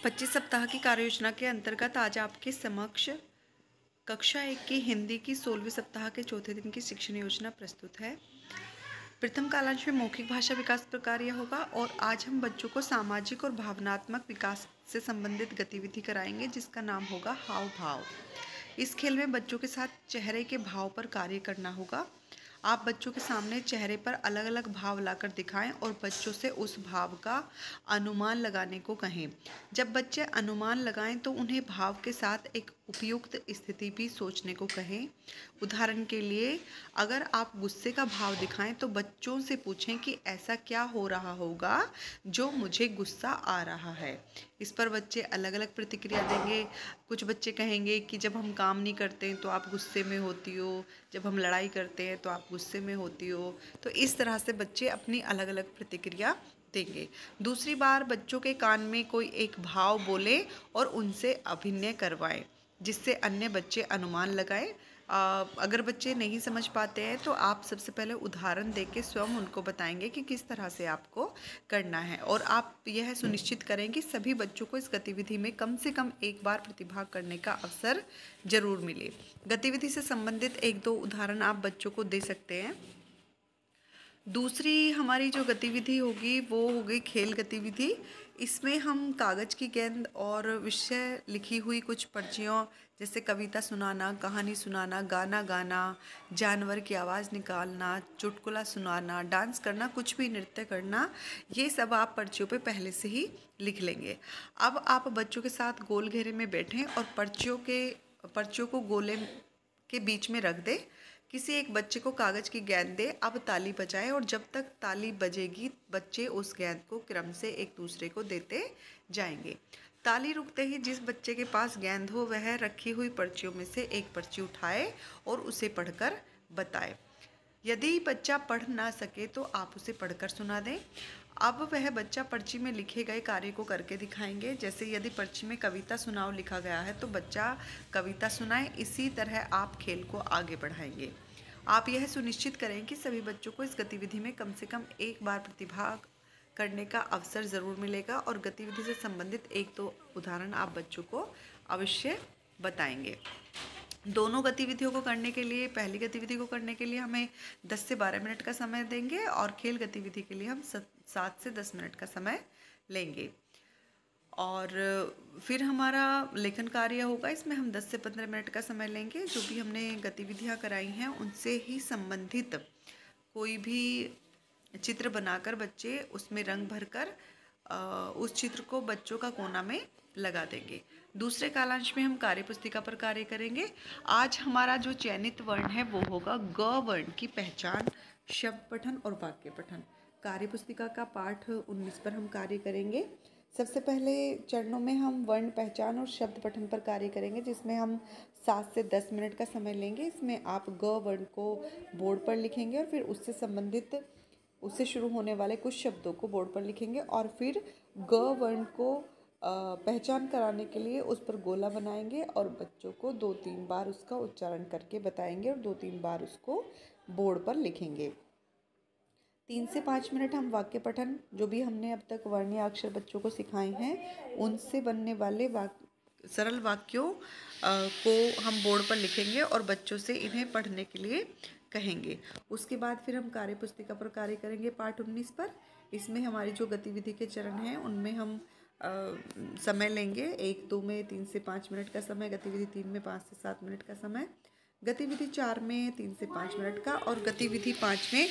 25 सप्ताह की कार्ययोजना के अंतर्गत आज आपके समक्ष कक्षा 1 की हिंदी की 16वें सप्ताह के चौथे दिन की शिक्षण योजना प्रस्तुत है। प्रथम कालांश में मौखिक भाषा विकास प्रक्रिया होगा और आज हम बच्चों को सामाजिक और भावनात्मक विकास से संबंधित गतिविधि कराएंगे जिसका नाम होगा हाव भाव। इस खेल में बच्चों के साथ चेहरे के भाव पर कार्य करना होगा। आप बच्चों के सामने चेहरे पर अलग अलग भाव लाकर दिखाएं और बच्चों से उस भाव का अनुमान लगाने को कहें। जब बच्चे अनुमान लगाएं तो उन्हें भाव के साथ एक उपयुक्त स्थिति भी सोचने को कहें। उदाहरण के लिए, अगर आप गुस्से का भाव दिखाएं तो बच्चों से पूछें कि ऐसा क्या हो रहा होगा जो मुझे गुस्सा आ रहा है। इस पर बच्चे अलग अलग प्रतिक्रिया देंगे। कुछ बच्चे कहेंगे कि जब हम काम नहीं करते तो आप गुस्से में होती हो, जब हम लड़ाई करते हैं तो आप गुस्से में होती हो। तो इस तरह से बच्चे अपनी अलग अलग प्रतिक्रिया देंगे। दूसरी बार बच्चों के कान में कोई एक भाव बोले और उनसे अभिनय करवाएं जिससे अन्य बच्चे अनुमान लगाएं। अगर बच्चे नहीं समझ पाते हैं तो आप सबसे पहले उदाहरण देके स्वयं उनको बताएंगे कि किस तरह से आपको करना है और आप यह सुनिश्चित करें कि सभी बच्चों को इस गतिविधि में कम से कम एक बार प्रतिभाग करने का अवसर जरूर मिले। गतिविधि से संबंधित एक दो उदाहरण आप बच्चों को दे सकते हैं। दूसरी हमारी जो गतिविधि होगी वो होगी खेल गतिविधि। इसमें हम कागज़ की गेंद और विषय लिखी हुई कुछ पर्चियों जैसे कविता सुनाना, कहानी सुनाना, गाना गाना, जानवर की आवाज़ निकालना, चुटकुला सुनाना, डांस करना, कुछ भी नृत्य करना, ये सब आप पर्चियों पे पहले से ही लिख लेंगे। अब आप बच्चों के साथ गोल घेरे में बैठें और पर्चियों को गोले के बीच में रख दें। किसी एक बच्चे को कागज़ की गेंद दे। अब ताली बजाएं और जब तक ताली बजेगी बच्चे उस गेंद को क्रम से एक दूसरे को देते जाएंगे। ताली रुकते ही जिस बच्चे के पास गेंद हो वह रखी हुई पर्चियों में से एक पर्ची उठाए और उसे पढ़कर बताए। यदि बच्चा पढ़ ना सके तो आप उसे पढ़कर सुना दें। अब वह बच्चा पर्ची में लिखे गए कार्य को करके दिखाएंगे। जैसे यदि पर्ची में कविता सुनाओ लिखा गया है तो बच्चा कविता सुनाए। इसी तरह आप खेल को आगे बढ़ाएंगे। आप यह सुनिश्चित करें कि सभी बच्चों को इस गतिविधि में कम से कम एक बार प्रतिभाग करने का अवसर ज़रूर मिलेगा और गतिविधि से संबंधित एक दो उदाहरण आप बच्चों को अवश्य बताएंगे। दोनों गतिविधियों को करने के लिए, पहली गतिविधि को करने के लिए हमें 10 से 12 मिनट का समय देंगे और खेल गतिविधि के लिए हम 7 से 10 मिनट का समय लेंगे। और फिर हमारा लेखन कार्य होगा। इसमें हम 10 से 15 मिनट का समय लेंगे। जो भी हमने गतिविधियां कराई हैं उनसे ही संबंधित कोई भी चित्र बनाकर बच्चे उसमें रंग भरकर उस चित्र को बच्चों का कोना में लगा देंगे। दूसरे कालांश में हम कार्यपुस्तिका पर कार्य करेंगे। आज हमारा जो चयनित वर्ण है वो होगा ग वर्ण की पहचान, शब्द पठन और वाक्य पठन। कार्यपुस्तिका का पाठ 19 पर हम कार्य करेंगे। सबसे पहले चरणों में हम वर्ण पहचान और शब्द पठन पर कार्य करेंगे जिसमें हम 7 से 10 मिनट का समय लेंगे। इसमें आप ग वर्ण को बोर्ड पर लिखेंगे और फिर उससे संबंधित उससे शुरू होने वाले कुछ शब्दों को बोर्ड पर लिखेंगे और फिर ग वर्ण को पहचान कराने के लिए उस पर गोला बनाएंगे और बच्चों को 2-3 बार उसका उच्चारण करके बताएंगे और 2-3 बार उसको बोर्ड पर लिखेंगे। 3 से 5 मिनट हम वाक्य पठन, जो भी हमने अब तक वर्ण या अक्षर बच्चों को सिखाए हैं उनसे बनने वाले सरल वाक्यों को हम बोर्ड पर लिखेंगे और बच्चों से इन्हें पढ़ने के लिए कहेंगे। उसके बाद फिर हम कार्यपुस्तिका पर कार्य करेंगे पाठ 19 पर। इसमें हमारी जो गतिविधि के चरण हैं उनमें हम समय लेंगे। 1-2 में 3 से 5 मिनट का समय, गतिविधि 3 में 5 से 7 मिनट का समय, गतिविधि 4 में 3 से 5 मिनट का और गतिविधि 5 में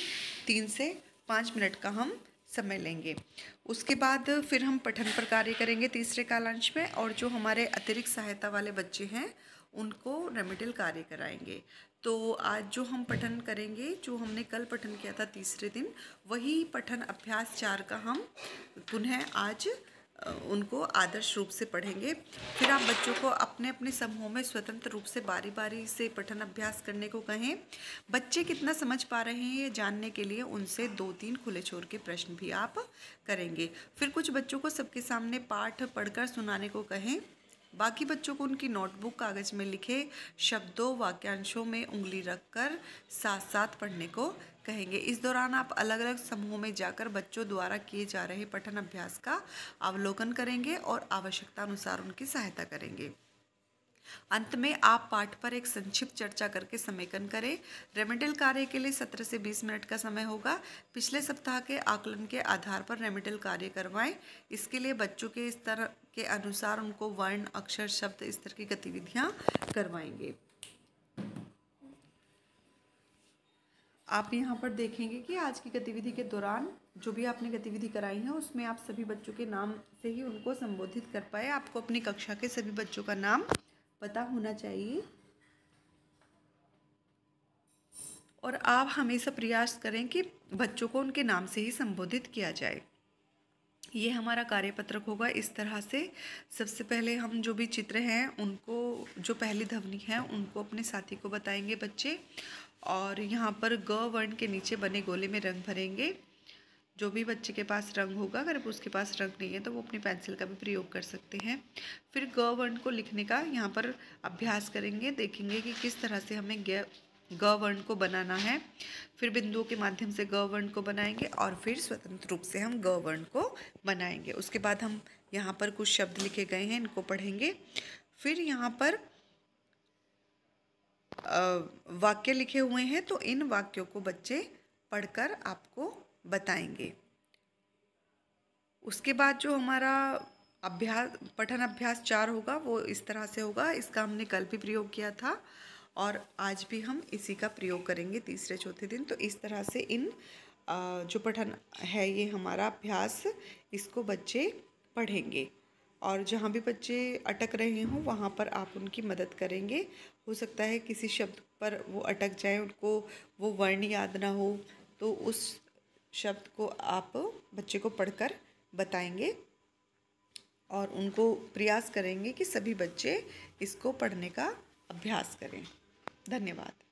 3 से 5 मिनट का हम समय लेंगे। उसके बाद फिर हम पठन पर कार्य करेंगे तीसरे कालांश में और जो हमारे अतिरिक्त सहायता वाले बच्चे हैं उनको रेमेडियल कार्य कराएंगे। तो आज जो हम पठन करेंगे, जो हमने कल पठन किया था तीसरे दिन, वही पठन अभ्यास 4 का हम पुनः आज उनको आदर्श रूप से पढ़ेंगे। फिर आप बच्चों को अपने अपने समूहों में स्वतंत्र रूप से बारी बारी से पठन अभ्यास करने को कहें। बच्चे कितना समझ पा रहे हैं ये जानने के लिए उनसे 2-3 खुले छोर के प्रश्न भी आप करेंगे। फिर कुछ बच्चों को सबके सामने पाठ पढ़कर सुनाने को कहें। बाकी बच्चों को उनकी नोटबुक कागज़ में लिखे शब्दों वाक्यांशों में उंगली रखकर साथ साथ पढ़ने को कहेंगे। इस दौरान आप अलग अलग समूहों में जाकर बच्चों द्वारा किए जा रहे पठन अभ्यास का अवलोकन करेंगे और आवश्यकता अनुसार उनकी सहायता करेंगे। अंत में आप पाठ पर एक संक्षिप्त चर्चा करके समेकन करें। रेमेडियल कार्य के लिए 17 से 20 मिनट का समय होगा। पिछले सप्ताह के आकलन के आधार पर रेमेडियल कार्य करवाएं। इसके लिए बच्चों के स्तर के अनुसार उनको वर्ण, अक्षर, शब्द स्तर की गतिविधियां करवाएंगे। आप यहाँ पर देखेंगे कि आज की गतिविधि के दौरान जो भी आपने गतिविधि कराई है उसमें आप सभी बच्चों के नाम से ही उनको संबोधित कर पाए। आपको अपनी कक्षा के सभी बच्चों का नाम पता होना चाहिए और आप हमेशा प्रयास करें कि बच्चों को उनके नाम से ही संबोधित किया जाए। ये हमारा कार्यपत्रक होगा। इस तरह से सबसे पहले हम जो भी चित्र हैं उनको, जो पहली ध्वनि है उनको अपने साथी को बताएंगे बच्चे, और यहाँ पर ग वर्ण के नीचे बने गोले में रंग भरेंगे। जो भी बच्चे के पास रंग होगा, अगर उसके पास रंग नहीं है तो वो अपनी पेंसिल का भी प्रयोग कर सकते हैं। फिर ग वर्ण को लिखने का यहाँ पर अभ्यास करेंगे, देखेंगे कि किस तरह से हमें ग वर्ण को बनाना है। फिर बिंदुओं के माध्यम से ग वर्ण को बनाएंगे और फिर स्वतंत्र रूप से हम ग वर्ण को बनाएंगे। उसके बाद हम यहाँ पर कुछ शब्द लिखे गए हैं, इनको पढ़ेंगे। फिर यहाँ पर वाक्य लिखे हुए हैं, तो इन वाक्यों को बच्चे पढ़कर आपको बताएंगे। उसके बाद जो हमारा अभ्यास, पठन अभ्यास 4 होगा, वो इस तरह से होगा। इसका हमने कल भी प्रयोग किया था और आज भी हम इसी का प्रयोग करेंगे तीसरे चौथे दिन। तो इस तरह से इन जो पठन है ये हमारा अभ्यास, इसको बच्चे पढ़ेंगे और जहाँ भी बच्चे अटक रहे हों वहाँ पर आप उनकी मदद करेंगे। हो सकता है किसी शब्द पर वो अटक जाए, उनको वो वर्ण याद ना हो, तो उस शब्द को आप बच्चे को पढ़कर बताएंगे और उनको प्रयास करेंगे कि सभी बच्चे इसको पढ़ने का अभ्यास करें। धन्यवाद।